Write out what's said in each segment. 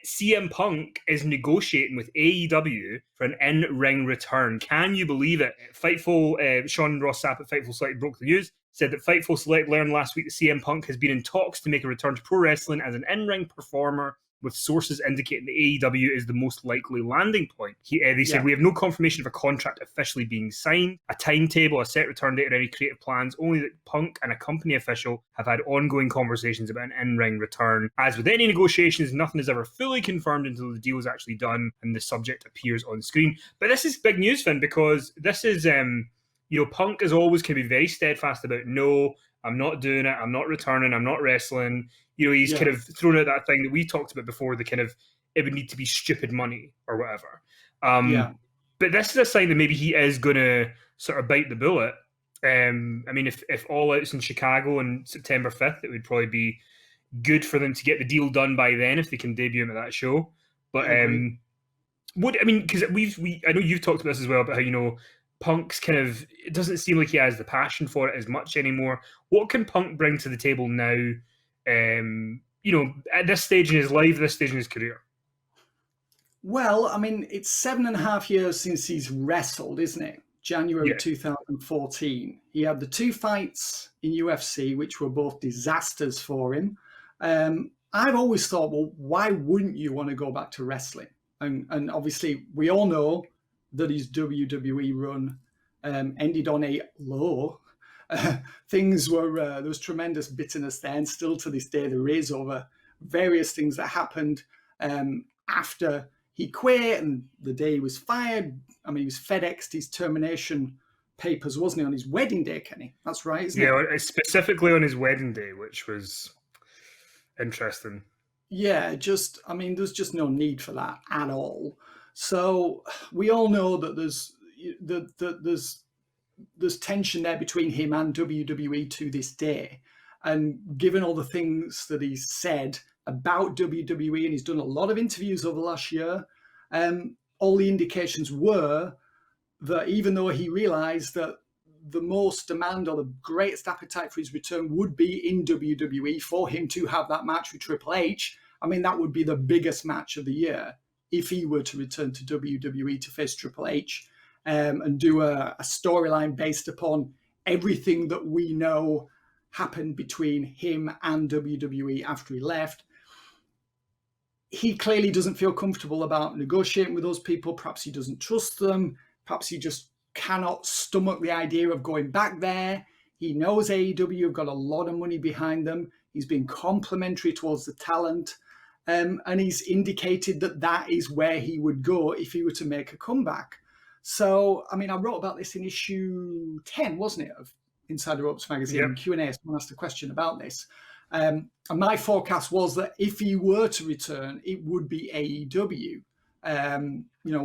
CM Punk is negotiating with AEW for an in-ring return. Can you believe it? Fightful, Sean Ross Sapp at Fightful Select broke the news, said that Fightful Select learned last week that CM Punk has been in talks to make a return to pro wrestling as an in-ring performer, with sources indicating that AEW is the most likely landing point. They said, we have no confirmation of a contract officially being signed, a timetable, a set return date, or any creative plans, only that Punk and a company official have had ongoing conversations about an in-ring return. As with any negotiations, nothing is ever fully confirmed until the deal is actually done and the subject appears on screen. But this is big news, Finn, because this is, Punk is always can be very steadfast about, no, I'm not doing it, I'm not returning, I'm not wrestling. He's kind of thrown out that thing that we talked about before, the kind of, it would need to be stupid money or whatever. But this is a sign that maybe he is going to sort of bite the bullet. If All Out's in Chicago on September 5th, it would probably be good for them to get the deal done by then if they can debut him at that show. But because I know you've talked about this as well, about how, Punk's kind of, it doesn't seem like he has the passion for it as much anymore. What can Punk bring to the table now? At this stage in his life, this stage in his career? Well, it's 7.5 years since he's wrestled, isn't it? January 2014. He had the 2 fights in UFC, which were both disasters for him. I've always thought, well, why wouldn't you want to go back to wrestling? And obviously, we all know that his WWE run ended on a low. Things were, there was tremendous bitterness there, and still to this day there is, over various things that happened after he quit and the day he was fired. He was FedExed his termination papers, wasn't he, on his wedding day, Kenny? That's right, isn't it? Yeah, specifically on his wedding day, which was interesting. Yeah, there's just no need for that at all. So we all know that there's tension there between him and WWE to this day. And given all the things that he's said about WWE, and he's done a lot of interviews over the last year, all the indications were that even though he realized that the most demand or the greatest appetite for his return would be in WWE, for him to have that match with Triple H, that would be the biggest match of the year if he were to return to WWE to face Triple H. And do a storyline based upon everything that we know happened between him and WWE after he left. He clearly doesn't feel comfortable about negotiating with those people. Perhaps he doesn't trust them. Perhaps he just cannot stomach the idea of going back there. He knows AEW have got a lot of money behind them. He's been complimentary towards the talent. And he's indicated that is where he would go if he were to make a comeback. So, I wrote about this in issue 10, wasn't it, of Insider Ropes magazine, Q&A. Someone asked a question about this. And my forecast was that if he were to return, it would be AEW,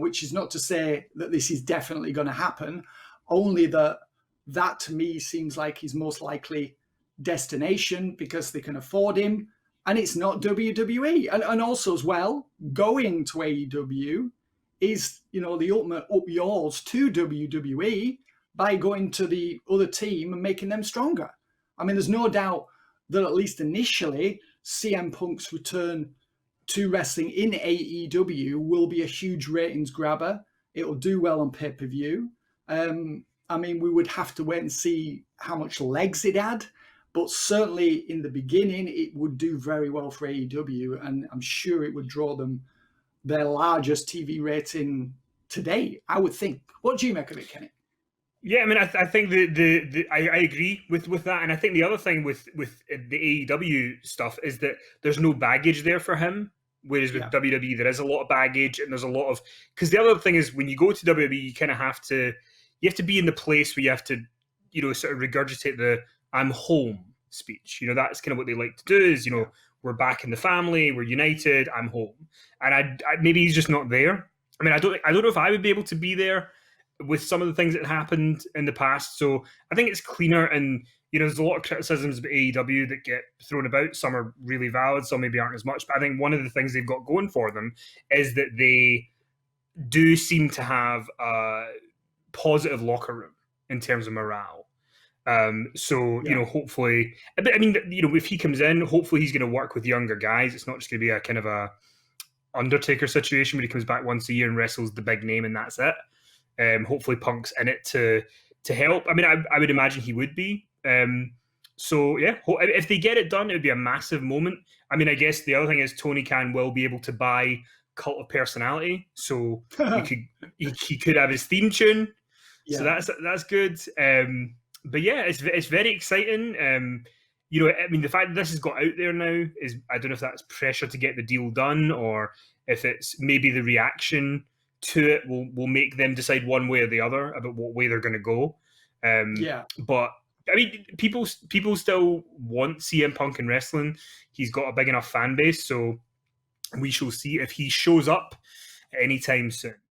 which is not to say that this is definitely going to happen, only that to me seems like his most likely destination because they can afford him, and it's not WWE. And also as well, going to AEW is, the ultimate up yours to WWE by going to the other team and making them stronger. There's no doubt that at least initially, CM Punk's return to wrestling in AEW will be a huge ratings grabber. It'll do well on pay-per-view. We would have to wait and see how much legs it had, but certainly in the beginning, it would do very well for AEW, and I'm sure it would draw them their largest TV rating to date, I would think. What do you make of it, Kenny? Yeah, I think I agree with that, and I think the other thing with the AEW stuff is that there's no baggage there for him, whereas with WWE there is a lot of baggage, and there's a lot of, because the other thing is when you go to WWE, you kind of have to be in the place where you have to, sort of regurgitate the "I'm home" speech. That's kind of what they like to do. Is we're back in the family, we're united, I'm home. And I maybe he's just not there. I don't know if I would be able to be there with some of the things that happened in the past. So I think it's cleaner, and there's a lot of criticisms about AEW that get thrown about. Some are really valid, some maybe aren't as much. But I think one of the things they've got going for them is that they do seem to have a positive locker room in terms of morale. Hopefully, if he comes in, hopefully he's going to work with younger guys. It's not just going to be a kind of a Undertaker situation where he comes back once a year and wrestles the big name and that's it. Hopefully Punk's in it to help. I mean, I would imagine he would be. So yeah, if they get it done, it would be a massive moment. I mean, I guess the other thing is Tony Khan will be able to buy Cult of Personality, so he could have his theme tune. So that's good. But yeah, it's very exciting. You know, I mean, the fact that this has got out there now is, I don't know if that's pressure to get the deal done, or if it's maybe the reaction to it will make them decide one way or the other about what way they're going to go. But I mean, people still want CM Punk in wrestling. He's got a big enough fan base, so we shall see if he shows up anytime soon.